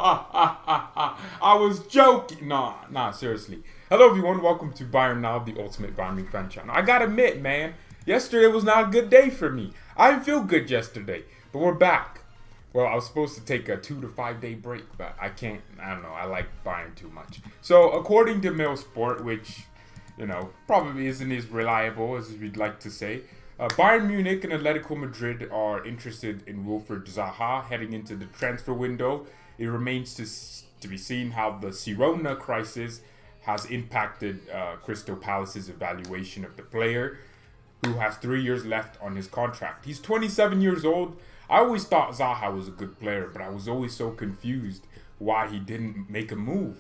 I was joking. Nah, seriously. Hello, everyone. Welcome to BayernNow, the ultimate Bayern Munich fan channel. I gotta admit, man, yesterday was not a good day for me. I didn't feel good yesterday, but we're back. Well, I was supposed to take a 2 to 5 day break, but I can't. I don't know. I like Bayern too much. So, according to Mail Sport, which, probably isn't as reliable as we'd like to say, Bayern Munich and Atletico Madrid are interested in Wilfried Zaha heading into the transfer window. It remains to be seen how the Sirona crisis has impacted Crystal Palace's evaluation of the player, who has 3 years left on his contract. He's 27 years old. I always thought Zaha was a good player, but I was always so confused why he didn't make a move.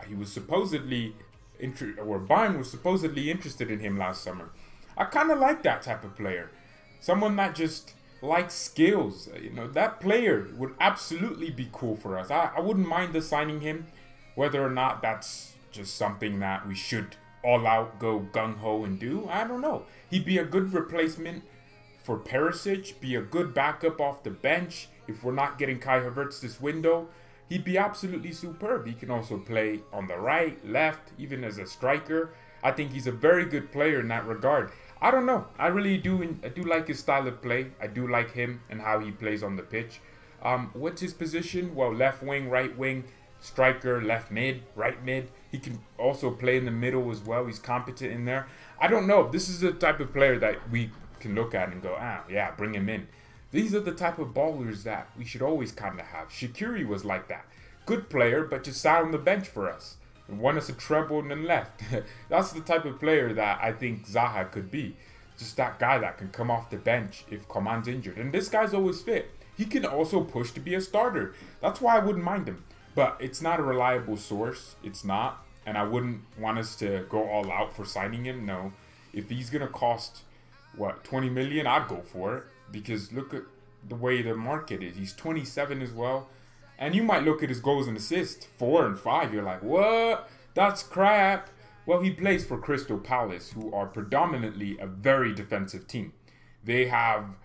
He was supposedly Bayern was supposedly interested in him last summer. I kind of like that type of player. Someone that just likes skills. That player would absolutely be cool for us. I wouldn't mind us signing him, whether or not that's just something that we should all out go gung-ho and do. I don't know. He'd be a good replacement for Perisic, be a good backup off the bench. If we're not getting Kai Havertz this window, he'd be absolutely superb. He can also play on the right, left, even as a striker. I think he's a very good player in that regard. I don't know. I really do. I do like his style of play. I do like him and how he plays on the pitch. What's his position? Well, left wing, right wing, striker, left mid, right mid. He can also play in the middle as well. He's competent in there. I don't know. This is the type of player that we can look at and go, yeah, bring him in. These are the type of ballers that we should always kind of have. Shaqiri was like that. Good player, but just sat on the bench for us. And won us a treble and then left. That's the type of player that I think Zaha could be. Just that guy that can come off the bench if Coman's injured. And this guy's always fit. He can also push to be a starter. That's why I wouldn't mind him. But it's not a reliable source. It's not. And I wouldn't want us to go all out for signing him. No. If he's going to cost, 20 million, I'd go for it. Because look at the way the market is. He's 27 as well. And you might look at his goals and assists, 4 and 5. You're like, what? That's crap. Well, he plays for Crystal Palace, who are predominantly a very defensive team. They have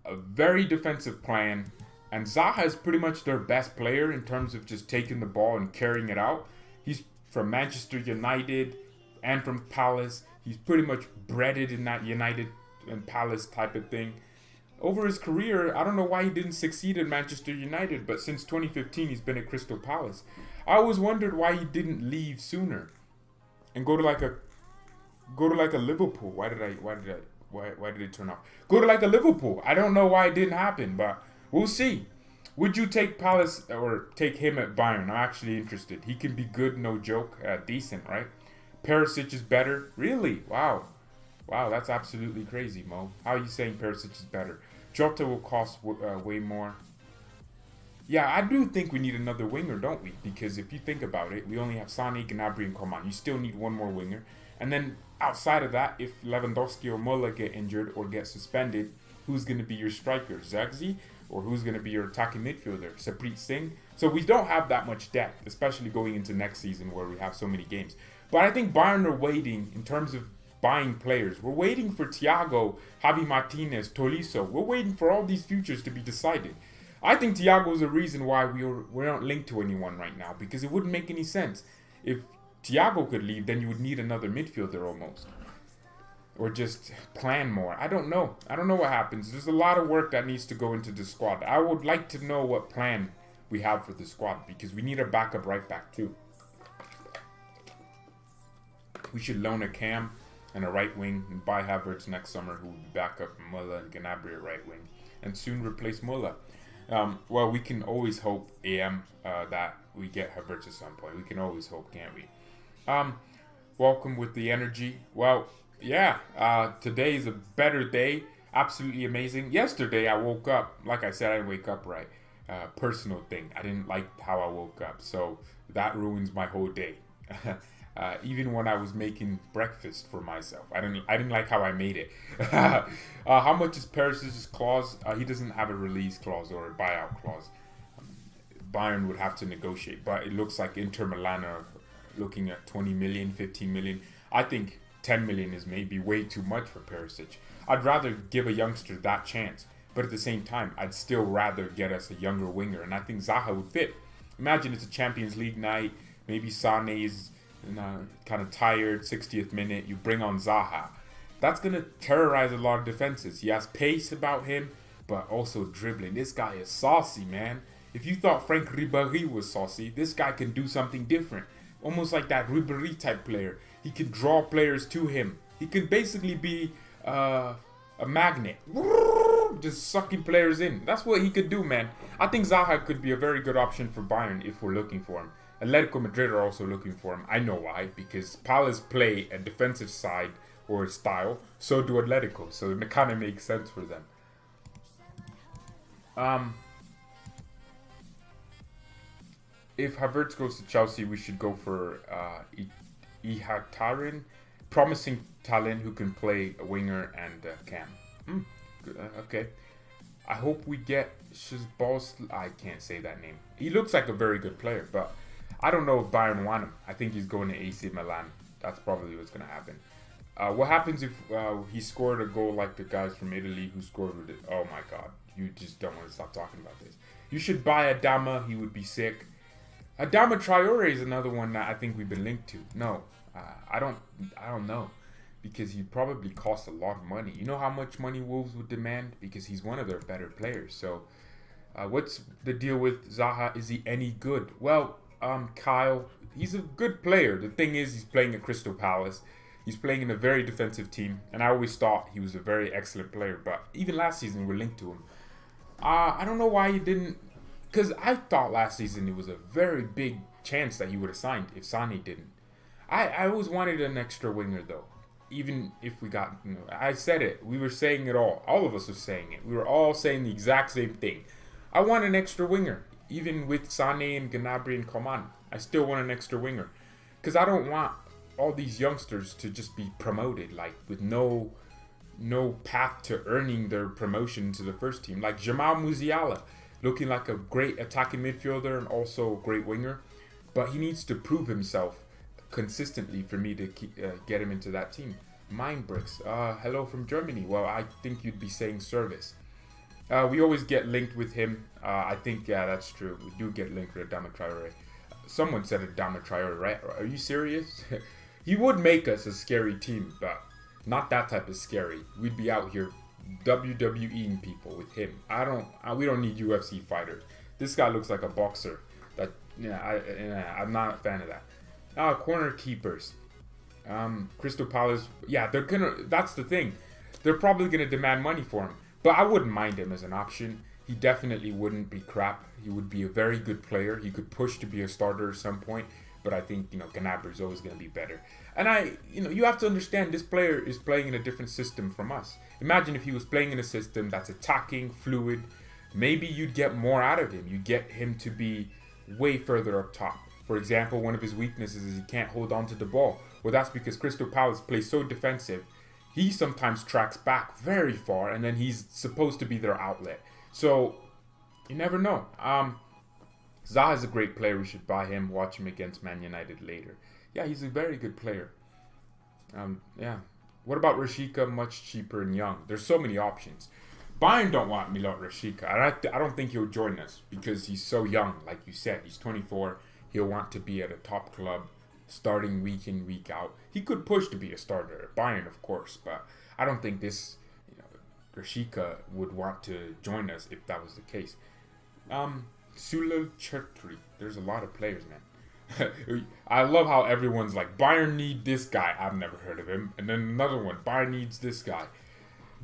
a very defensive plan. And Zaha is pretty much their best player in terms of just taking the ball and carrying it out. He's from Manchester United and from Palace. He's pretty much breaded in that United and Palace type of thing. Over his career, I don't know why he didn't succeed at Manchester United, but since 2015, he's been at Crystal Palace. I always wondered why he didn't leave sooner and go to like a Liverpool. Why did it turn off? Go to like a Liverpool. I don't know why it didn't happen, but we'll see. Would you take Palace or take him at Bayern? I'm actually interested. He can be good, no joke, decent, right? Perisic is better. Really? Wow, that's absolutely crazy, Mo. How are you saying Perisic is better? Jota will cost way more. Yeah, I do think we need another winger, don't we? Because if you think about it, we only have Sané, Gnabry, and Coman. You still need one more winger. And then outside of that, if Lewandowski or Muller get injured or get suspended, who's going to be your striker? Zagzi? Or who's going to be your attacking midfielder? Saprit Singh? So we don't have that much depth, especially going into next season where we have so many games. But I think Bayern are waiting in terms of buying players. We're waiting for Thiago, Javi Martinez, Tolisso. We're waiting for all these futures to be decided. I think Thiago is the reason why we aren't linked to anyone right now, because it wouldn't make any sense. If Thiago could leave, then you would need another midfielder almost. Or just plan more. I don't know. I don't know what happens. There's a lot of work that needs to go into the squad. I would like to know what plan we have for the squad, because we need a backup right back too. We should loan a Cam and a right wing and buy Havertz next summer, who will be back up Muller and Gnabry at right wing, and soon replace Muller. Well, we can always hope, that we get Havertz at some point. We can always hope, can't we? Welcome with the energy. Well, yeah, today is a better day. Absolutely amazing. Yesterday, I woke up. Like I said, I didn't wake up right. Personal thing. I didn't like how I woke up. So that ruins my whole day. Even when I was making breakfast for myself, I didn't like how I made it. How much is Perisic's clause? He doesn't have a release clause or a buyout clause. Bayern would have to negotiate, but it looks like Inter Milan are looking at 20 million, 15 million. I think 10 million is maybe way too much for Perisic. I'd rather give a youngster that chance, but at the same time, I'd still rather get us a younger winger, and I think Zaha would fit. Imagine it's a Champions League night. Maybe Sané is kind of tired, 60th minute. You bring on Zaha. That's going to terrorize a lot of defenses. He has pace about him, but also dribbling. This guy is saucy, man. If you thought Frank Ribéry was saucy, this guy can do something different. Almost like that Ribéry type player. He can draw players to him. He can basically be a magnet. Just sucking players in. That's what he could do, man. I think Zaha could be a very good option for Bayern if we're looking for him. Atletico Madrid are also looking for him. I know why. Because Palace play a defensive side or style. So do Atletico. So it kind of makes sense for them. If Havertz goes to Chelsea, we should go for Ihataren. Promising talent who can play a winger and cam. Okay. I hope we get Shazbal. I can't say that name. He looks like a very good player, but I don't know if Bayern want him. I think he's going to AC Milan. That's probably what's going to happen. What happens if he scored a goal like the guys from Italy who scored with it? Oh my God. You just don't want to stop talking about this. You should buy Adama. He would be sick. Adama Traore is another one that I think we've been linked to. No, I don't know. Because he'd probably cost a lot of money. You know how much money Wolves would demand? Because he's one of their better players. So, what's the deal with Zaha? Is he any good? Well, Kyle, he's a good player. The thing is, he's playing at Crystal Palace. He's playing in a very defensive team. And I always thought he was a very excellent player. But even last season, we're linked to him. I don't know why he didn't. Because I thought last season it was a very big chance that he would have signed if Sané didn't. I always wanted an extra winger, though. Even if we got, I said it. We were saying it all. All of us were saying it. We were all saying the exact same thing. I want an extra winger. Even with Sané and Gnabry and Coman. I still want an extra winger. Because I don't want all these youngsters to just be promoted. Like, with no path to earning their promotion to the first team. Like Jamal Musiala. Looking like a great attacking midfielder and also a great winger. But he needs to prove himself consistently for me to get him into that team. Mind bricks. Hello from Germany. Well, I think you'd be saying service. We always get linked with him. I think, yeah, that's true. We do get linked with Adama Traore. Someone said Adama Traore, right? Are you serious? He would make us a scary team, but not that type of scary. We'd be out here WWEing people with him. We don't need UFC fighters. This guy looks like a boxer. I'm not a fan of that. Corner keepers. Crystal Palace. Yeah, that's the thing. They're probably gonna demand money for him. But I wouldn't mind him as an option. He definitely wouldn't be crap. He would be a very good player. He could push to be a starter at some point. But I think, Gnabry is always going to be better. And you have to understand this player is playing in a different system from us. Imagine if he was playing in a system that's attacking, fluid. Maybe you'd get more out of him. You get him to be way further up top. For example, one of his weaknesses is he can't hold on to the ball. Well, that's because Crystal Palace plays so defensive. He sometimes tracks back very far, and then he's supposed to be their outlet. So, you never know. Zaha is a great player. We should buy him, watch him against Man United later. Yeah, he's a very good player. Yeah. What about Rashica? Much cheaper and young. There's so many options. Bayern don't want Milot Rashica. I don't think he'll join us because he's so young. Like you said, he's 24. He'll want to be at a top club, starting week in, week out. He could push to be a starter at Bayern, of course, but I don't think this Rashica would want to join us if that was the case. Sulal Chertri. There's a lot of players, man. I love how everyone's like, Bayern need this guy. I've never heard of him. And then another one, Bayern needs this guy.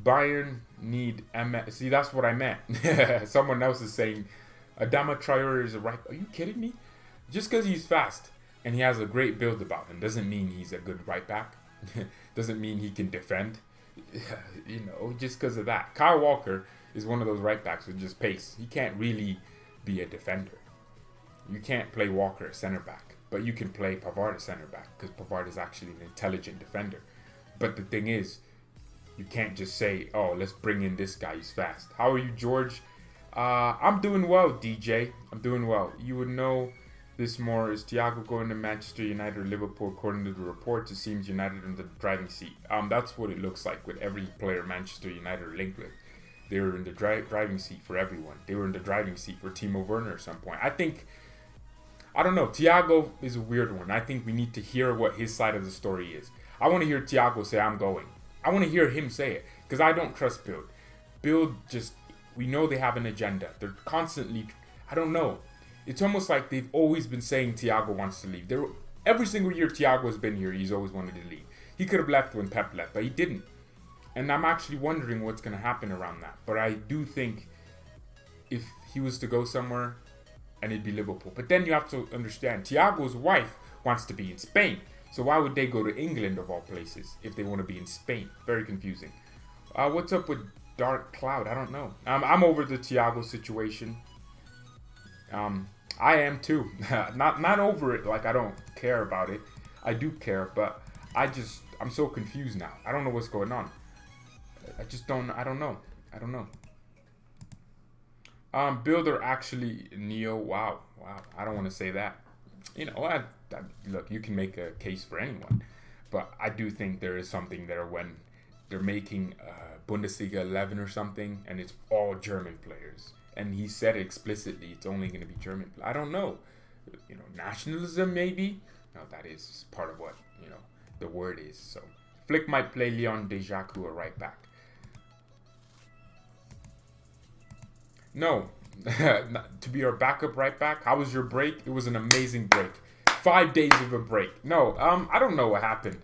Bayern need See, that's what I meant. Someone else is saying Adama Traore is a right. Are you kidding me? Just because he's fast and he has a great build about him doesn't mean he's a good right back. Doesn't mean he can defend. Just because of that. Kyle Walker is one of those right backs with just pace. He can't really be a defender. You can't play Walker at center back, but you can play Pavard at center back because Pavard is actually an intelligent defender. But the thing is, you can't just say, oh, let's bring in this guy, he's fast. How are you, George? I'm doing well, DJ. I'm doing well. You would know this more. Is Thiago going to Manchester United or Liverpool? According to the reports, it seems United in the driving seat. That's what it looks like with every player Manchester United are linked with. They were in the driving seat for everyone. They were in the driving seat for Timo Werner at some point. I think I don't know. Thiago is a weird one. I think we need to hear what his side of the story is. I want to hear Thiago say, I'm going. I want to hear him say it. Because I don't trust Bild. Bild just, we know they have an agenda. They're constantly, I don't know. It's almost like they've always been saying Thiago wants to leave. Every single year Thiago has been here, he's always wanted to leave. He could have left when Pep left, but he didn't. And I'm actually wondering what's going to happen around that. But I do think if he was to go somewhere, and it'd be Liverpool. But then you have to understand, Thiago's wife wants to be in Spain. So why would they go to England of all places if they want to be in Spain? Very confusing. What's up with Dark Cloud? I don't know. I'm over the Thiago situation. I am too. not over it like I don't care about it. I do care, but I'm so confused now. I don't know what's going on. I don't know. Builder actually Neo. Wow. I don't want to say that. You know, look, you can make a case for anyone, but I do think there is something there when they're making Bundesliga 11 or something, and it's all German players. And he said explicitly, it's only going to be German. I don't know. You know, nationalism maybe. No, that is part of what the word is. So Flick might play Leon Dejaku a right back. No, to be our backup right back. How was your break? It was an amazing break. 5 days of a break. No, I don't know what happened.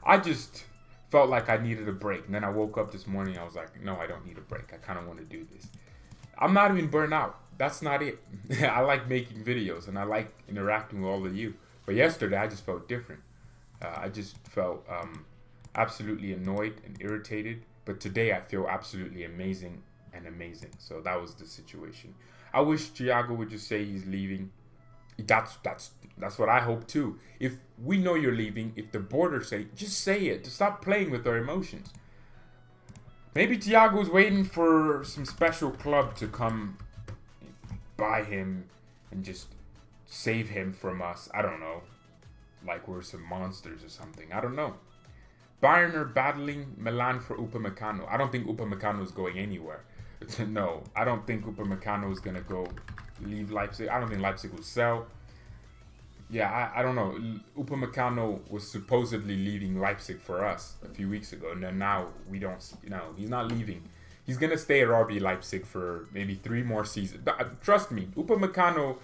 I just felt like I needed a break. And then I woke up this morning. I was like, no, I don't need a break. I kind of want to do this. I'm not even burnt out. That's not it. I like making videos and I like interacting with all of you. But yesterday, I just felt different. I just felt absolutely annoyed and irritated. But today, I feel absolutely amazing. So that was the situation. I wish Thiago would just say he's leaving. That's what I hope too. If we know you're leaving, if the board say, just say it. To stop playing with our emotions. Maybe Thiago's waiting for some special club to come buy him and just save him from us. I don't know. Like we're some monsters or something. I don't know. Bayern are battling Milan for Upamecano. I don't think Upamecano is going anywhere. No, I don't think Upamecano is going to go leave Leipzig. I don't think Leipzig will sell. Yeah, I don't know. Upamecano was supposedly leaving Leipzig for us a few weeks ago. And then now we don't, he's not leaving. He's going to stay at RB Leipzig for maybe 3 more seasons. But, trust me, Upamecano,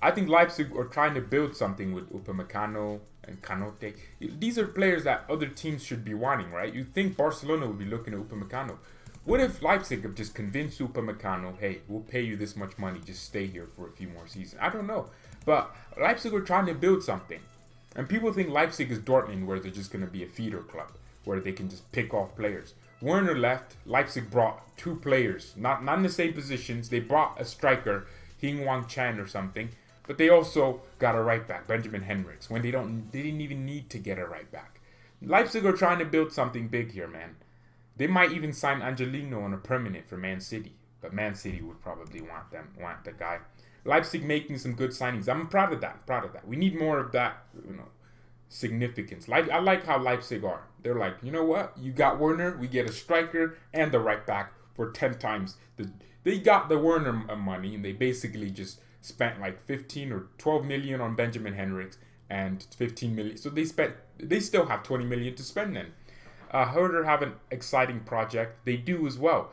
I think Leipzig are trying to build something with Upamecano and Canote. These are players that other teams should be wanting, right? You'd think Barcelona would be looking at Upamecano. What if Leipzig have just convinced Upamecano, hey, we'll pay you this much money, just stay here for a few more seasons? I don't know. But Leipzig are trying to build something. And people think Leipzig is Dortmund, where they're just going to be a feeder club, where they can just pick off players. Werner left. Leipzig brought 2 players, not in the same positions. They brought a striker, Hing-Wang Chan or something. But they also got a right back, Benjamin Henrichs, when they didn't even need to get a right back. Leipzig are trying to build something big here, man. They might even sign Angelino on a permanent for Man City. But Man City would probably want the guy. Leipzig making some good signings. I'm proud of that. We need more of that, significance. I like how Leipzig are. They're like, you know what? You got Werner, we get a striker and the right back for 10 times. They got the Werner money and they basically just spent like 15 or 12 million on Benjamin Henrichs and 15 million. So they still have 20 million to spend then. Herder have an exciting project. They do as well.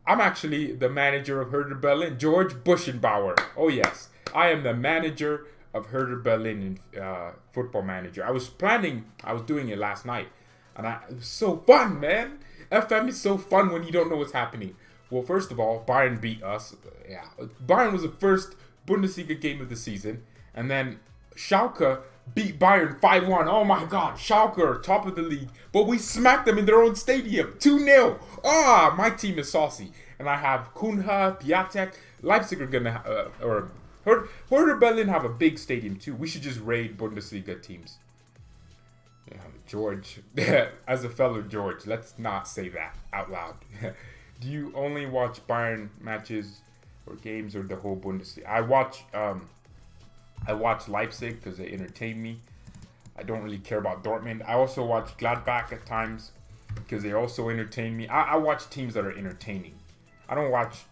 I'm actually the manager of Herder Berlin, George Buschenbauer. Oh yes, I am the manager of Herder Berlin in Football Manager. I was doing it last night, and it was so fun, man. FM is so fun when you don't know what's happening. Well, first of all, Bayern beat us. Yeah, Bayern was the first Bundesliga game of the season, and then Schalke beat Bayern 5-1. Oh my God, Schalke are top of the league, but we smacked them in their own stadium, 2-0. My team is saucy, and I have Kunha, Piatek. Leipzig are gonna Herder Berlin have a big stadium too. We should just raid Bundesliga teams. Yeah, George, as a fellow George, let's not say that out loud. Do you only watch Bayern matches or games or the whole Bundesliga? I watch Leipzig because they entertain me. I don't really care about Dortmund. I also watch Gladbach at times because they also entertain me. I watch teams that are entertaining. I don't watch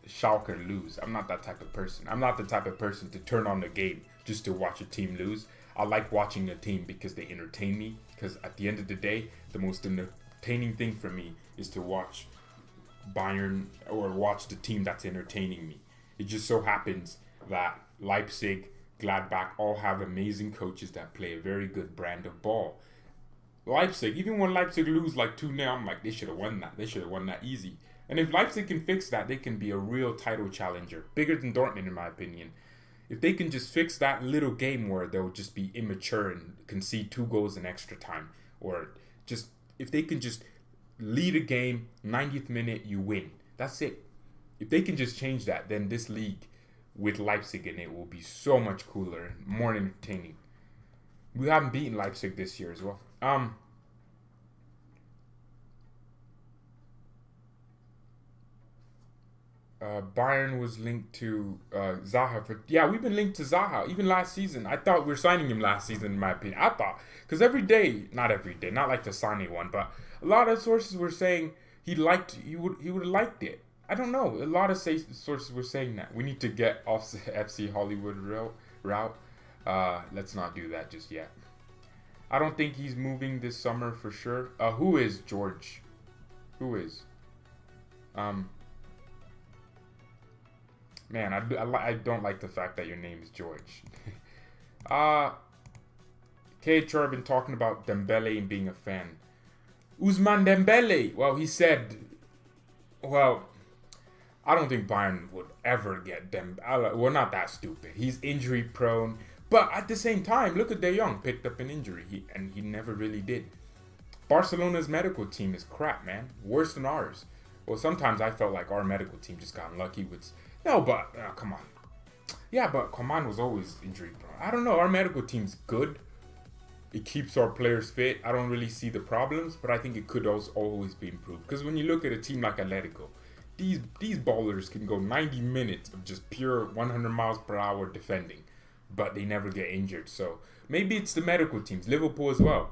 Schalke lose. I'm not that type of person. I'm not the type of person to turn on the game just to watch a team lose. I like watching a team because they entertain me. Because at the end of the day, the most entertaining thing for me is to watch Bayern or watch the team that's entertaining me. It just so happens that Leipzig, Gladbach all have amazing coaches that play a very good brand of ball. Leipzig, even when Leipzig lose like 2-0, I'm like, they should have won that. They should have won that easy. And if Leipzig can fix that, they can be a real title challenger. Bigger than Dortmund, in my opinion. If they can just fix that little game where they'll just be immature and concede 2 goals in extra time. Or just, if they can just lead a game, 90th minute, you win. That's it. If they can just change that, then this league with Leipzig in it will be so much cooler and more entertaining. We haven't beaten Leipzig this year as well. Bayern was linked to Zaha for... Yeah, we've been linked to Zaha. Even last season. I thought we were signing him last season, in my opinion. I thought. Because every day... Not every day. Not like the Sane one. But a lot of sources were saying he would have liked it. I don't know. A lot of sources were saying that. We need to get off the FC Hollywood route. Let's not do that just yet. I don't think he's moving this summer for sure. Who is George? Who is? Man, I don't like the fact that your name is George. KHR been talking about Dembele and being a fan. Ousmane Dembele. Well, he said... Well, I don't think Bayern would ever get Dembele. We're not that stupid. He's injury prone. But at the same time, look at De Jong. Picked up an injury. He never really did. Barcelona's medical team is crap, man. Worse than ours. Well, sometimes I felt like our medical team just got unlucky with... No, but come on. Yeah, but Coman was always injury prone. I don't know. Our medical team's good. It keeps our players fit. I don't really see the problems, but I think it could also always be improved. Because when you look at a team like Atletico, these ballers can go 90 minutes of just pure 100 miles per hour defending, but they never get injured. So maybe it's the medical teams. Liverpool as well.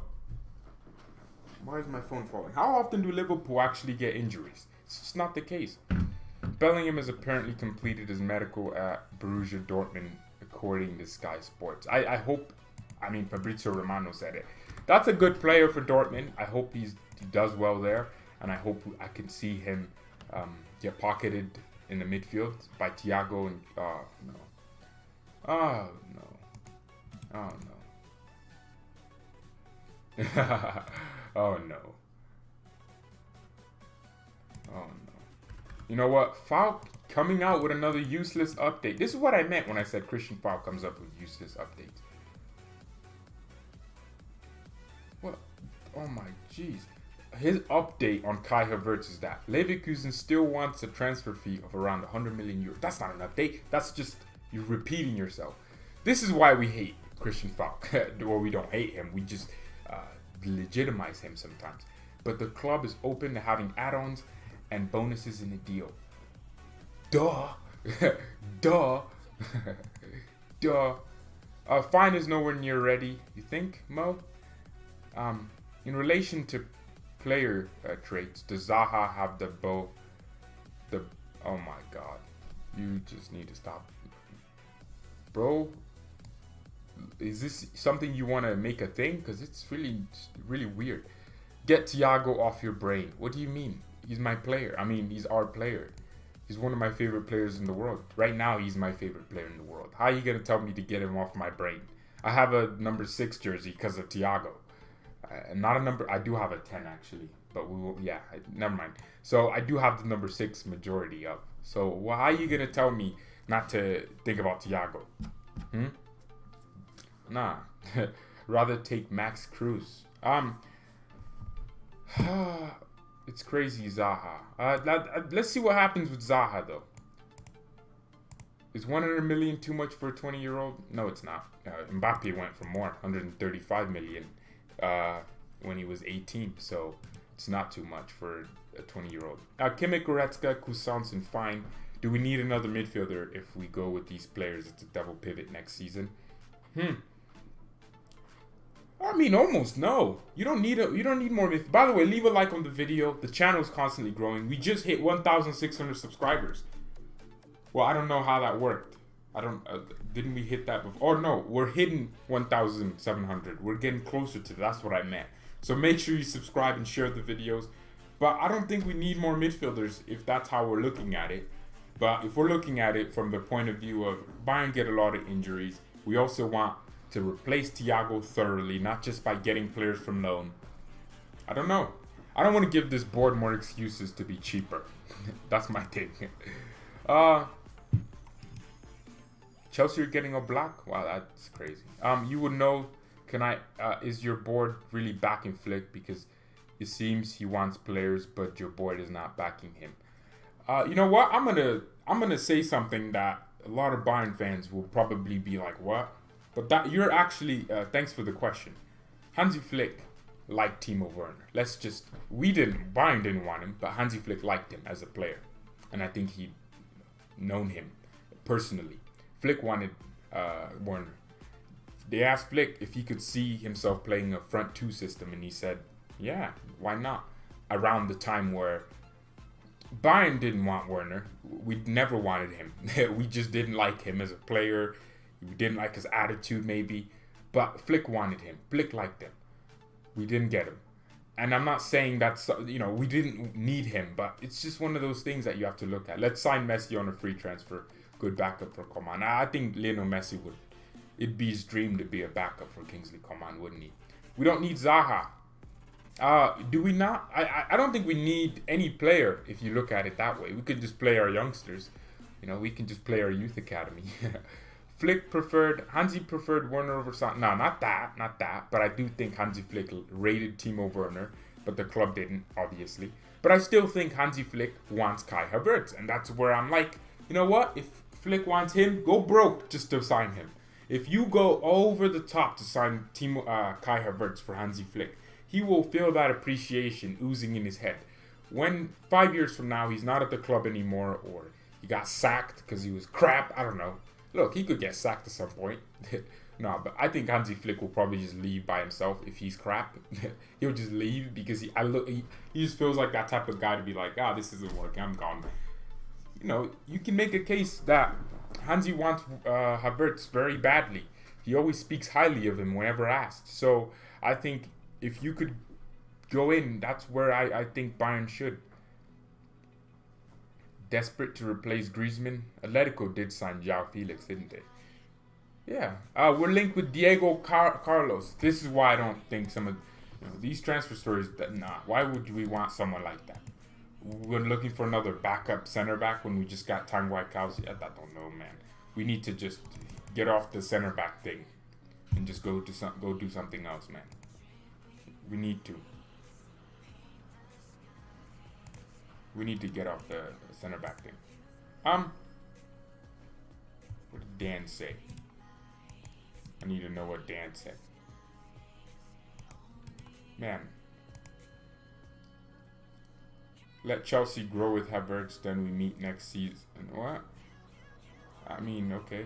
Why is my phone falling? How often do Liverpool actually get injuries? It's just not the case. Bellingham has apparently completed his medical at Borussia Dortmund, according to Sky Sports. I hope, I mean, Fabrizio Romano said it. That's a good player for Dortmund. I hope he does well there, and I hope I can see him get pocketed in the midfield by Thiago and, no. Oh, no. Oh, no. Oh, no. Oh, no. You know what? Falk coming out with another useless update. This is what I meant when I said Christian Falk comes up with useless updates. What? Oh my jeez. His update on Kai Havertz is that Leverkusen still wants a transfer fee of around 100 million euros. That's not an update. That's just you repeating yourself. This is why we hate Christian Falk. Or we don't hate him. We just legitimize him sometimes. But the club is open to having add-ons and bonuses in the deal. Duh. Duh. Duh. Fine is nowhere near ready. You think, Mo? In relation to player traits, does Zaha have oh my god. You just need to stop. Bro, is this something you want to make a thing? Because it's really weird. Get Thiago off your brain. What do you mean? He's my player. I mean, he's our player. He's one of my favorite players in the world. Right now, he's my favorite player in the world. How are you going to tell me to get him off my brain? I have a number 6 jersey because of Thiago. Not a number... I do have a 10, actually. But we will... Yeah, never mind. So, I do have the number 6 majority of. So, how are you going to tell me not to think about Thiago? Nah. Rather take Max Cruz. It's crazy, Zaha. Let's see what happens with Zaha, though. Is 100 million too much for a 20-year-old? No, it's not. Mbappe went for more, 135 million, when he was 18. So it's not too much for a 20-year-old. Kimmich, Goretzka, Kusansen, fine. Do we need another midfielder if we go with these players? It's a double pivot next season. I mean, almost no. You don't need more. By the way, leave a like on the video. The channel is constantly growing. We just hit 1,600 subscribers. Well, I don't know how that worked. I don't. Didn't we hit that before? Oh no, we're hitting 1,700. We're getting closer to. That's what I meant. So make sure you subscribe and share the videos. But I don't think we need more midfielders if that's how we're looking at it. But if we're looking at it from the point of view of Bayern get a lot of injuries, we also want to replace Thiago thoroughly, not just by getting players from loan. I don't know. I don't want to give this board more excuses to be cheaper. That's my take. Chelsea are getting a block? Wow, that's crazy. You would know, is your board really backing Flick? Because it seems he wants players, but your board is not backing him. You know what? I'm gonna say something that a lot of Bayern fans will probably be like, what? But that you're actually, thanks for the question. Hansi Flick liked Timo Werner. Bayern didn't want him, but Hansi Flick liked him as a player. And I think he'd known him personally. Flick wanted Werner. They asked Flick if he could see himself playing a front two system, and he said, yeah, why not? Around the time where Bayern didn't want Werner. We never wanted him. We just didn't like him as a player. We didn't like his attitude maybe. But Flick wanted him. Flick liked him. We didn't get him. And I'm not saying that's, we didn't need him, but it's just one of those things that you have to look at. Let's sign Messi on a free transfer. Good backup for Coman. I think Lionel Messi it'd be his dream to be a backup for Kingsley Coman, wouldn't he? We don't need Zaha. Do we not? I don't think we need any player if you look at it that way. We could just play our youngsters. We can just play our youth academy. Hansi preferred Werner over Zaha. No, not that. But I do think Hansi Flick rated Timo Werner, but the club didn't, obviously. But I still think Hansi Flick wants Kai Havertz, and that's where I'm like, you know what? If Flick wants him, go broke just to sign him. If you go over the top to sign Kai Havertz for Hansi Flick, he will feel that appreciation oozing in his head. When 5 years from now he's not at the club anymore, or he got sacked because he was crap, I don't know. Look, he could get sacked at some point. No, but I think Hansi Flick will probably just leave by himself if he's crap. He'll just leave because he just feels like that type of guy to be like, this isn't working, I'm gone. You can make a case that Hansi wants Havertz very badly. He always speaks highly of him whenever asked. So I think if you could go in, that's where I think Bayern should. Desperate to replace Griezmann, Atletico did sign João Felix, didn't they? Yeah. We're linked with Diego Carlos. This is why I don't think some of these transfer stories. Why would we want someone like that? We're looking for another backup center back when we just got Tanguy Kausi. I don't know, man. We need to just get off the center back thing and just go do something else, man. We need to. We need to get off the center back thing. What did Dan say? I need to know what Dan said. Man. Let Chelsea grow with Havertz, then we meet next season. What? I mean, okay.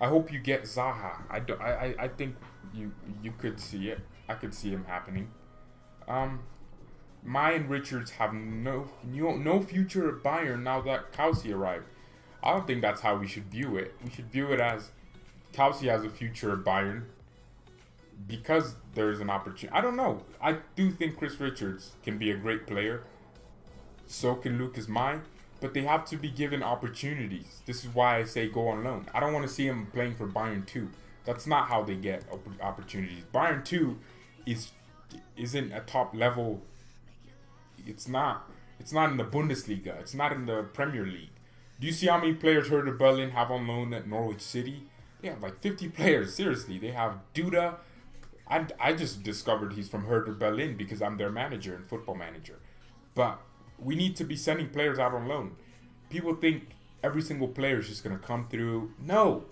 I hope you get Zaha. I think you could see it. I could see him happening. And Richards have no future at Bayern now that Kausi arrived. I don't think that's how we should view it. We should view it as Kausi has a future at Bayern because there's an opportunity. I don't know. I do think Chris Richards can be a great player. So can Lucas Mai, but they have to be given opportunities. This is why I say go on loan. I don't want to see him playing for Bayern 2. That's not how they get opportunities. Bayern 2 isn't a top level. It's not in the Bundesliga. It's not in the Premier League. Do you see how many players Hertha Berlin have on loan at Norwich City? They have like 50 players. Seriously, they have Duda. I just discovered he's from Hertha Berlin because I'm their manager and football manager. But we need to be sending players out on loan. People think every single player is just going to come through. No.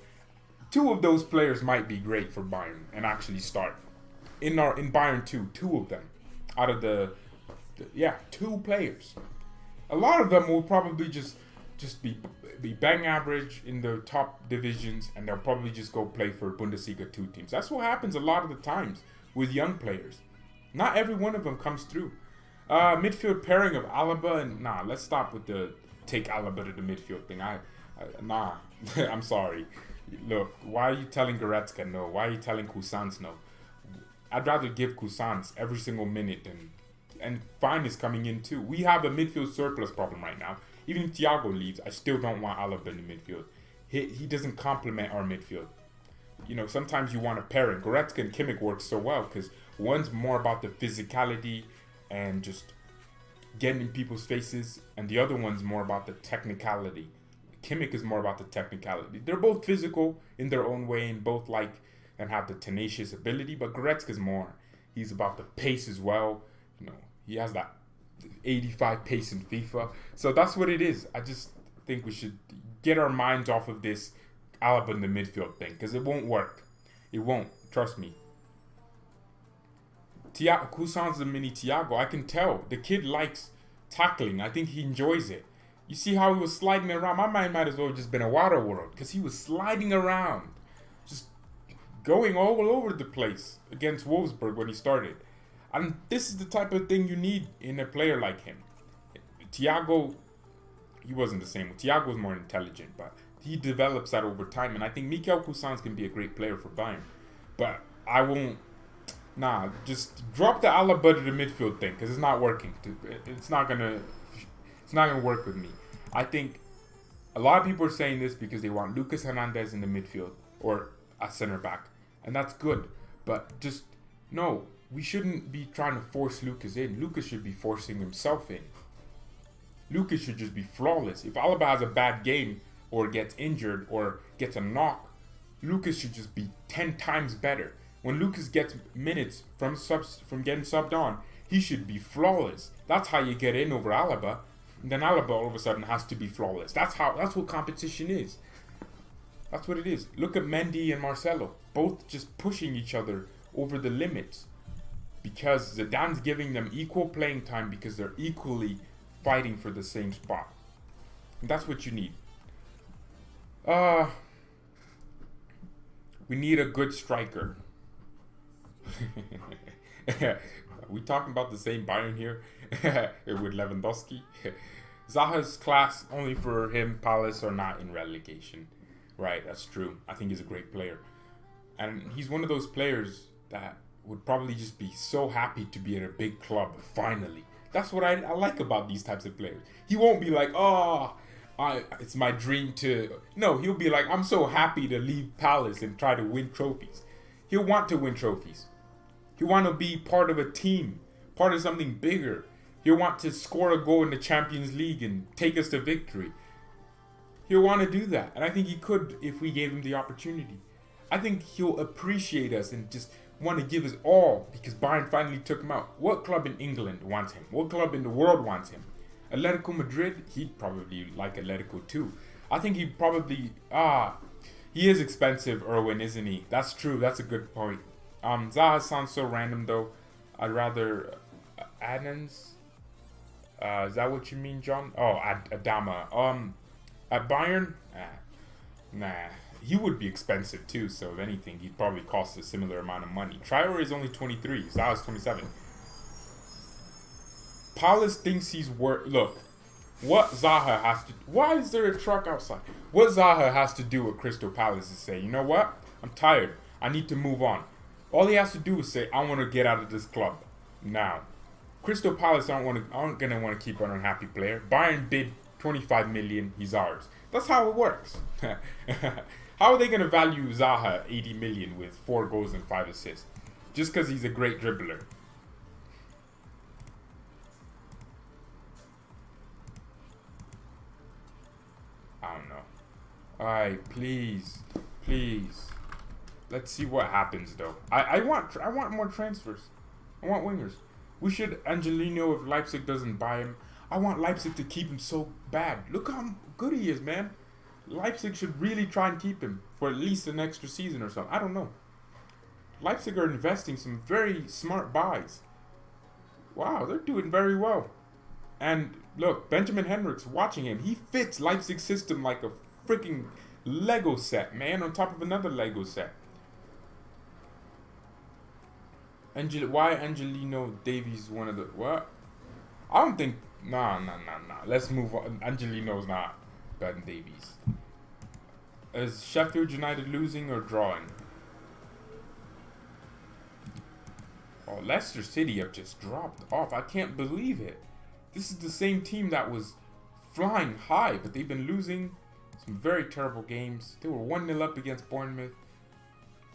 2 of those players might be great for Bayern and actually start. In Bayern 2, 2 of them. Out of the 2 players. A lot of them will probably just be bang average in the top divisions, and they'll probably just go play for Bundesliga 2 teams. That's what happens a lot of the times with young players. Not every one of them comes through. Midfield pairing of Alaba and let's stop with the take Alaba to the midfield thing. Nah, I'm sorry. Look, why are you telling Goretzka no? Why are you telling Cousins no? I'd rather give Cousins every single minute and Fine is coming in too. We have a midfield surplus problem right now. Even if Thiago leaves, I still don't want Alaba in the midfield. He doesn't complement our midfield. You know, sometimes you want a pairing. Goretzka and Kimmich work so well because one's more about the physicality and just getting in people's faces, and the other one's more about the technicality. Kimmich is more about the technicality. They're both physical in their own way and both like and have the tenacious ability, but Goretzka's more. He's about the pace as well. You know, he has that 85 pace in FIFA. So that's what it is. I just think we should get our minds off of this Alaba in the midfield thing because it won't work. It won't. Trust me. Cousins is a mini Thiago. I can tell. The kid likes tackling. I think he enjoys it. You see how he was sliding around? My mind might as well have just been a water world because he was sliding around. Just going all over the place against Wolfsburg when he started. And this is the type of thing you need in a player like him. Thiago, he wasn't the same. Thiago was more intelligent, but he develops that over time. And I think Mikel Cousins can be a great player for Bayern. But I won't. Nah, just drop the Alaba to the midfield thing because it's not working. It's not gonna work with me. I think a lot of people are saying this because they want Lucas Hernandez in the midfield or a center back, and that's good. But just no, we shouldn't be trying to force Lucas in. Lucas should be forcing himself in. Lucas should just be flawless. If Alaba has a bad game or gets injured or gets a knock, Lucas should just be 10 times better. When Lucas gets minutes from getting subbed on, he should be flawless. That's how you get in over Alaba. And then Alaba all of a sudden has to be flawless. That's what competition is. That's what it is. Look at Mendy and Marcelo, both just pushing each other over the limits because Zidane's giving them equal playing time because they're equally fighting for the same spot. And that's what you need. We need a good striker. We talking about the same Bayern here with Lewandowski. Zaha's class only for him. Palace are not in relegation. Right, that's true. I think he's a great player. And he's one of those players that would probably just be so happy to be at a big club finally. That's what I like about these types of players. He won't be like, it's my dream to... No, he'll be like, I'm so happy to leave Palace and try to win trophies. He'll want to win trophies. He'll want to be part of a team, part of something bigger. He'll want to score a goal in the Champions League and take us to victory. He'll want to do that. And I think he could if we gave him the opportunity. I think he'll appreciate us and just want to give his all because Bayern finally took him out. What club in England wants him? What club in the world wants him? Atletico Madrid? He'd probably like Atletico too. I think he'd probably... he is expensive, Irwin, isn't he? That's true. That's a good point. Zaha sounds so random though. I'd rather Adams. Is that what you mean, John? Oh, Adama. At Bayern, nah. He would be expensive too. So if anything, he'd probably cost a similar amount of money. Traore is only 23. Zaha's 27. Palace thinks he's worth. Look, what Zaha has to. Why is there a truck outside? What Zaha has to do with Crystal Palace is say, you know what? I'm tired. I need to move on. All he has to do is say, I want to get out of this club now. Crystal Palace aren't gonna want to keep an unhappy player. Bayern bid 25 million. He's ours. That's how it works. How are they gonna value Zaha 80 million with 4 goals and 5 assists just because he's a great dribbler? I don't know. Alright, please. Let's see what happens though. I want more transfers. I want wingers. We should Angelino if Leipzig doesn't buy him. I want Leipzig to keep him so bad. Look how good he is, man. Leipzig should really try and keep him for at least an extra season or something. I don't know. Leipzig are investing some very smart buys. Wow, they're doing very well. And look, Benjamin Henrichs, watching him, he fits Leipzig's system like a freaking Lego set, man, on top of another Lego set. Why Angelino Davies one of the... What? I don't think... Nah. Let's move on. Angelino's not better than Davies. Is Sheffield United losing or drawing? Oh, Leicester City have just dropped off. I can't believe it. This is the same team that was flying high, but they've been losing some very terrible games. They were 1-0 up against Bournemouth.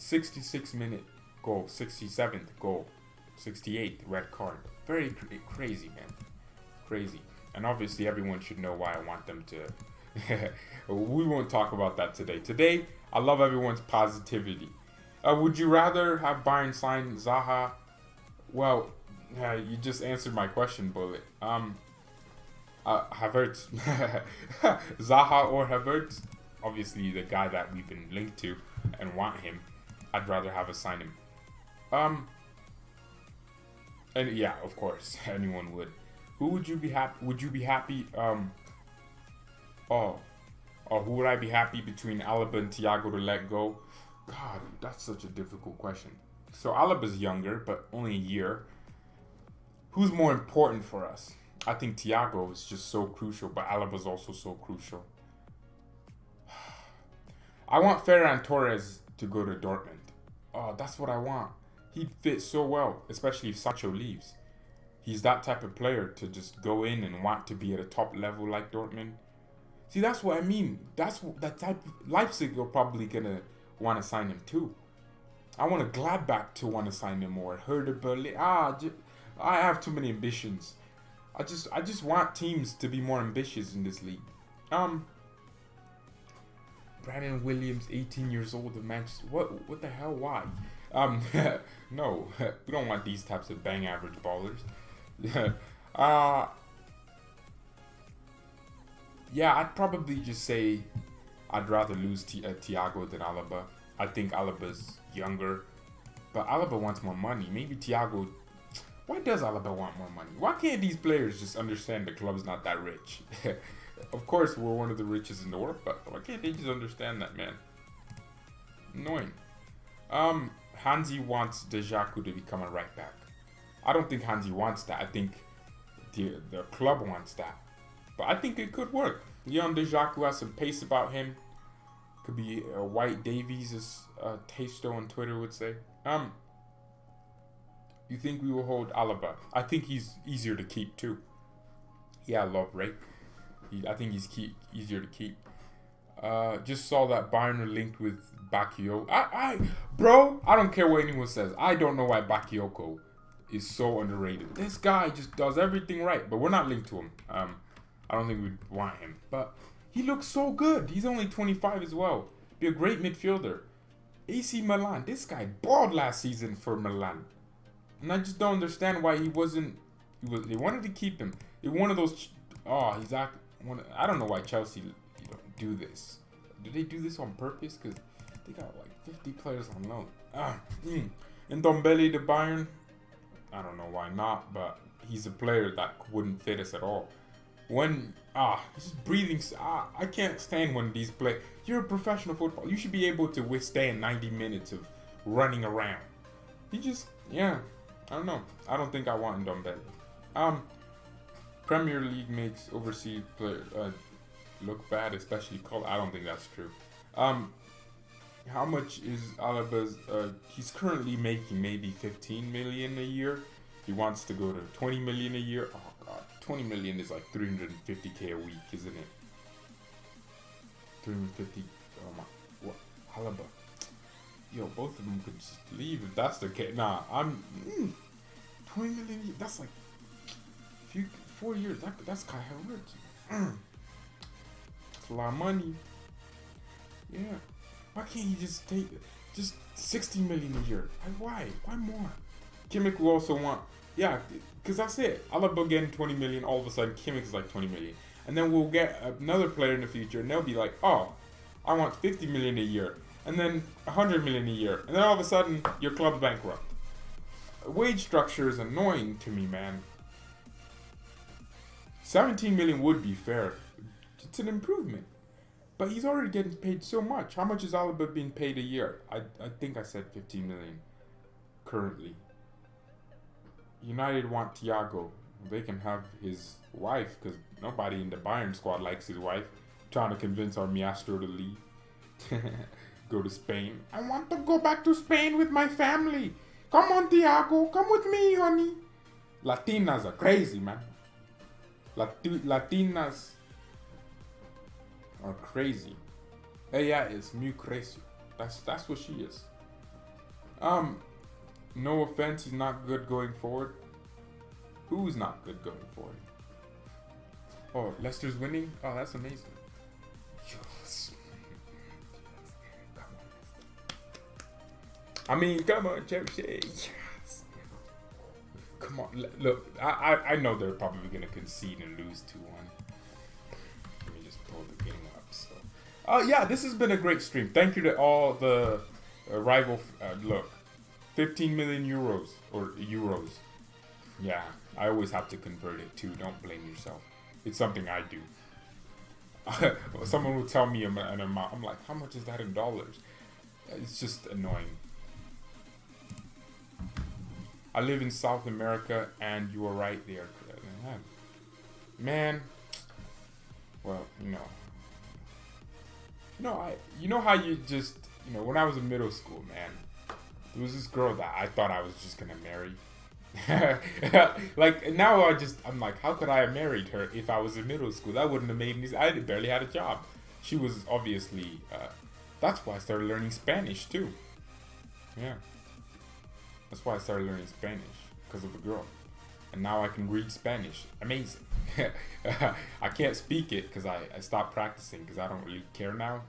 66-minute goal, 67th goal, 68th red card. Very crazy, man. Crazy. And obviously everyone should know why I want them to... We won't talk about that today. Today, I love everyone's positivity. Would you rather have Bayern sign Zaha? Well, you just answered my question, Bullet. Havertz. Zaha or Havertz? Obviously the guy that we've been linked to and want him. I'd rather have us sign him. And yeah, of course, anyone would. Who would you be happy? Would you be happy? Who would I be happy between Alaba and Thiago to let go? God, that's such a difficult question. So Alaba's younger, but only a year. Who's more important for us? I think Thiago is just so crucial, but Alaba's also so crucial. I want Ferran Torres to go to Dortmund. Oh, that's what I want. He'd fit so well, especially if Sancho leaves. He's that type of player to just go in and want to be at a top level like Dortmund. See, that's what I mean. That's that type of... Leipzig are probably going to want to sign him too. I want a Gladbach to want to sign him or Hertha Berlin. I have too many ambitions. I just want teams to be more ambitious in this league. Brandon Williams, 18 years old of Manchester. What the hell? Why? No, we don't want these types of bang average ballers. Yeah, I'd probably just say I'd rather lose Thiago than Alaba. I think Alaba's younger, but Alaba wants more money. Maybe Thiago... Why does Alaba want more money? Why can't these players just understand the club's not that rich? Of course, we're one of the richest in the world, but why can't they just understand that, man? Annoying. Hansi wants Dejaku to become a right back. I don't think Hansi wants that. I think the club wants that. But I think it could work. Leon Dejaku has some pace about him. Could be White Davies, as Tasto on Twitter would say. You think we will hold Alaba? I think he's easier to keep too. Yeah, I love Ray. I think he's easier to keep. Just saw that Bayern are linked with Bakayoko. Bro, I don't care what anyone says. I don't know why Bakayoko is so underrated. This guy just does everything right, but we're not linked to him. I don't think we'd want him, but he looks so good. He's only 25 as well. Be a great midfielder. AC Milan. This guy balled last season for Milan, and I just don't understand why he wasn't. They wanted to keep him. It's one of those. He's act. I don't know why Chelsea don't do this. Do they do this on purpose? Because they got like 50 players on loan. And Ndombele to Bayern. I don't know why not, but he's a player that wouldn't fit us at all. He's just breathing. I can't stand when these play. You're a professional footballer. You should be able to withstand 90 minutes of running around. I don't know. I don't think I want Ndombele. Premier League makes overseas players look bad, especially Cole. I don't think that's true. How much is Alaba's? He's currently making maybe 15 million a year. He wants to go to 20 million a year. Oh god, 20 million is like 350k a week, isn't it? 350. Oh my, what? Alaba. Yo, both of them could just leave if that's the case. Nah, 20 million. That's like 4 years. That's kind of rich. That's a lot of money. Yeah. Why can't he just take just 60 million a year? Why? Why more? Kimmich will also want, because that's it. Alaba getting 20 million, all of a sudden Kimmich is like 20 million. And then we'll get another player in the future and they'll be like, oh, I want 50 million a year. And then 100 million a year. And then all of a sudden, your club's bankrupt. Wage structure is annoying to me, man. 17 million would be fair. It's an improvement. But he's already getting paid so much. How much is Alaba being paid a year? I think I said 15 million currently. United want Thiago. They can have his wife, because nobody in the Bayern squad likes his wife. Trying to convince our Miastro to leave. Go to Spain. I want to go back to Spain with my family. Come on, Thiago. Come with me, honey. Latinas are crazy, man. Latinas are crazy. Ella es muy crazy. That's what she is. No offense, he's not good going forward. Who's not good going forward? Oh, Leicester's winning? Oh, that's amazing. Yes. Come on. I mean, come on, Chelsea. Yes. Come on. Look, I know they're probably going to concede and lose 2-1. Let me just pull the game up. So, yeah, this has been a great stream. Thank you to all the rival. Look, 15 million euros or euros. Yeah, I always have to convert it too. Don't blame yourself. It's something I do. Someone will tell me an amount. I'm like, how much is that in dollars? It's just annoying. I live in South America, and you are right there. Man, well, you know how you just, when I was in middle school, man, there was this girl that I thought I was just gonna marry. Like now I'm like, how could I have married her if I was in middle school? That wouldn't have made me. I barely had a job. She was obviously. That's why I started learning Spanish too. Yeah, that's why I started learning Spanish, because of the girl. And now I can read Spanish. Amazing. I can't speak it because I stopped practicing because I don't really care now.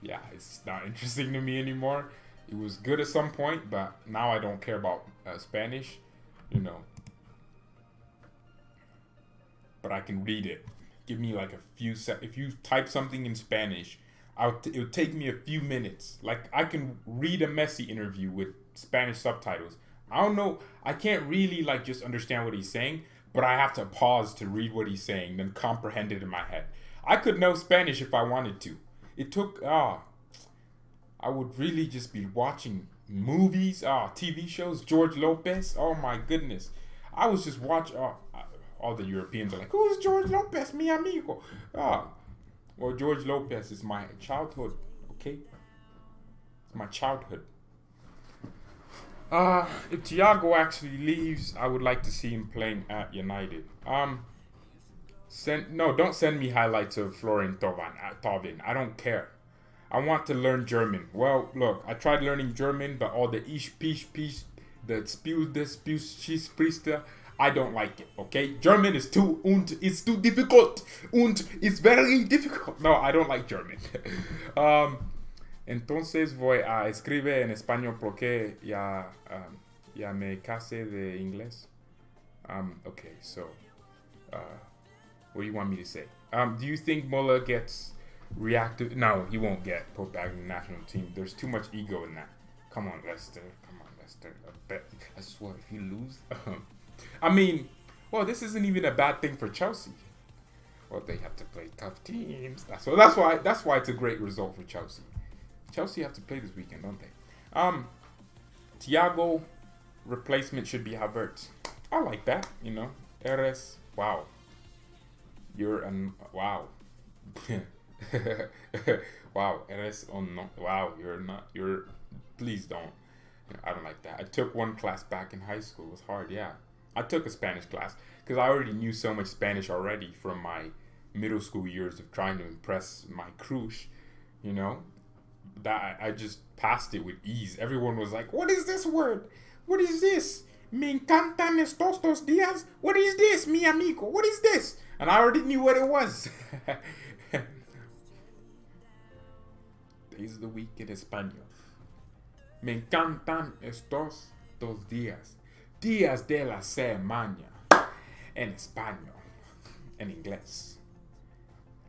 Yeah, it's not interesting to me anymore. It was good at some point, but now I don't care about Spanish, But I can read it. Give me like a few if you type something in Spanish, it'll take me a few minutes. Like I can read a Messi interview with Spanish subtitles. I don't know. I can't really like just understand what he's saying, but I have to pause to read what he's saying, then comprehend it in my head. I could know Spanish if I wanted to. It took I would really just be watching movies, TV shows, George Lopez. Oh my goodness. I was just watching, all the Europeans are like, who's George Lopez, mi amigo? Well, George Lopez is my childhood, okay? It's my childhood. If Thiago actually leaves, I would like to see him playing at United. Don't send me highlights of Florian Thauvin. I don't care. I want to learn German. Well, look, I tried learning German, but all the ich, pisch, the spiel, the Priester, I don't like it, okay? German is it's too difficult, it's very difficult. No, I don't like German. Entonces voy a escribir en español porque ya me casé de inglés. Okay, so, what do you want me to say? Do you think Muller gets reactive? No, he won't get put back in the national team. There's too much ego in that. Come on, Leicester. I swear, if you lose, I mean, well, this isn't even a bad thing for Chelsea. Well, they have to play tough teams. That's why it's a great result for Chelsea. Chelsea have to play this weekend, don't they? Thiago replacement should be Havertz. I like that, Eres, wow. You're wow. Wow, eres no. Wow, please don't. I don't like that. I took one class back in high school. It was hard, yeah. I took a Spanish class because I already knew so much Spanish already from my middle school years of trying to impress my crush, that I just passed it with ease. Everyone was like, what is this word? What is this? Me encantan estos dos días? What is this, mi amigo? What is this? And I already knew what it was. Days of the week in Español. Me encantan estos dos días. Días de la semana. En Español. En inglés.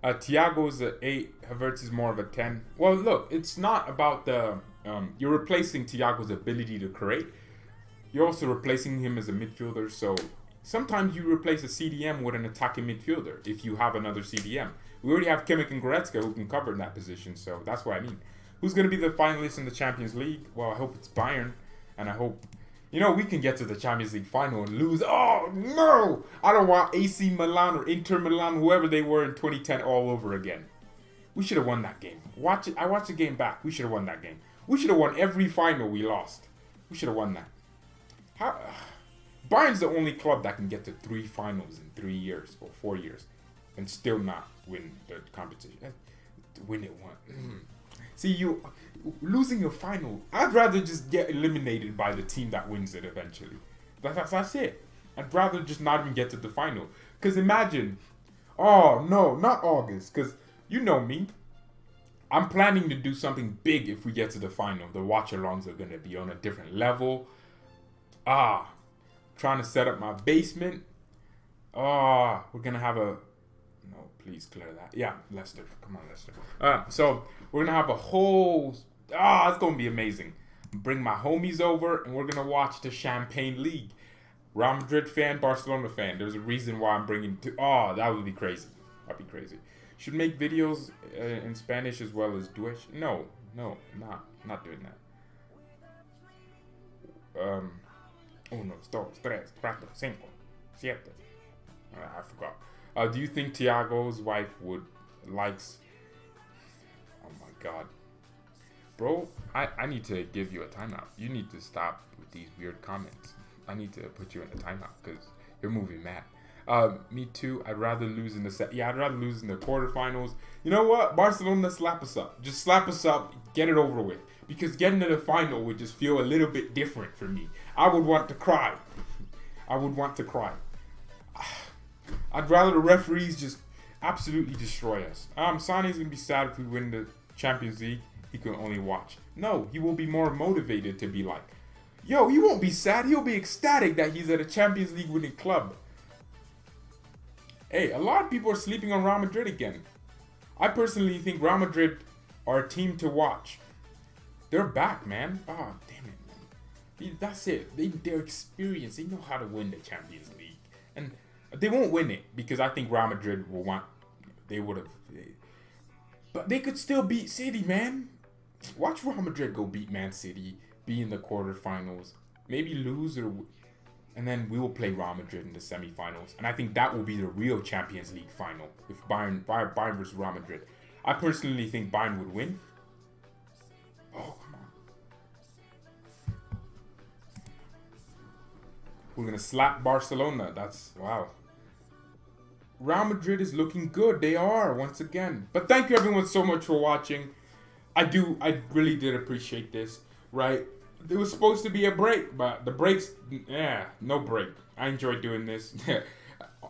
Thiago's an 8. Havertz is more of a 10. Well, look, it's not about the... you're replacing Thiago's ability to create. You're also replacing him as a midfielder. So sometimes you replace a CDM with an attacking midfielder if you have another CDM. We already have Kimmich and Goretzka who can cover in that position. So that's what I mean. Who's going to be the finalists in the Champions League? Well, I hope it's Bayern. And I hope... we can get to the Champions League final and lose. Oh, no! I don't want AC Milan or Inter Milan, whoever they were in 2010, all over again. We should have won that game. Watch it. I watched the game back. We should have won that game. We should have won every final we lost. We should have won that. How? Bayern's the only club that can get to 3 finals in 3 years or 4 years and still not win the competition. Win it one. See, you losing a final. I'd rather just get eliminated by the team that wins it eventually. That's it. I'd rather just not even get to the final. Because imagine, oh no, not August. Because you know me. I'm planning to do something big if we get to the final. The watch-alongs are going to be on a different level. Trying to set up my basement. We're going to have a... No, please clear that. Yeah, Leicester. Come on, Leicester. So we're going to have a whole... it's going to be amazing. Bring my homies over and we're going to watch the Champagne League. Real Madrid fan, Barcelona fan. There's a reason why I'm bringing... that would be crazy. That'd be crazy. Should make videos in Spanish as well as Deutsch. No, not doing that. 1, 2, 3, 4, 5, 7. I forgot. Do you think Thiago's wife would likes? Oh my God, bro! I need to give you a timeout. You need to stop with these weird comments. I need to put you in a timeout because you're moving mad. Me too. I'd rather lose in the set. Yeah, I'd rather lose in the quarterfinals. You know what? Barcelona, slap us up. Just slap us up. Get it over with. Because getting to the final would just feel a little bit different for me. I would want to cry. I'd rather the referees just absolutely destroy us. Sane's gonna be sad if we win the Champions League. He can only watch. No, he will be more motivated to be like, yo, he won't be sad. He'll be ecstatic that he's at a Champions League winning club. Hey, a lot of people are sleeping on Real Madrid again. I personally think Real Madrid are a team to watch. They're back, man. Oh, damn it, man. That's it. They're experienced. They know how to win the Champions League. And they won't win it because I think Real Madrid will want... They would have... But they could still beat City, man. Watch Real Madrid go beat Man City, be in the quarterfinals, maybe lose or... And then we will play Real Madrid in the semifinals. And I think that will be the real Champions League final. If Bayern versus Real Madrid. I personally think Bayern would win. Oh, come on. We're going to slap Barcelona. That's... Wow. Real Madrid is looking good. They are, once again. But thank you everyone so much for watching. I really did appreciate this. Right? There was supposed to be a break, but the breaks, no break. I enjoy doing this.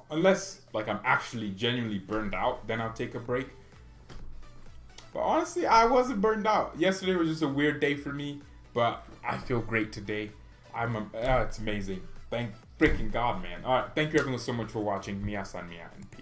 Unless, like, I'm actually genuinely burned out, then I'll take a break. But honestly, I wasn't burned out. Yesterday was just a weird day for me, but I feel great today. It's amazing. Thank freaking God, man. All right, thank you everyone so much for watching. Mia san mia and peace.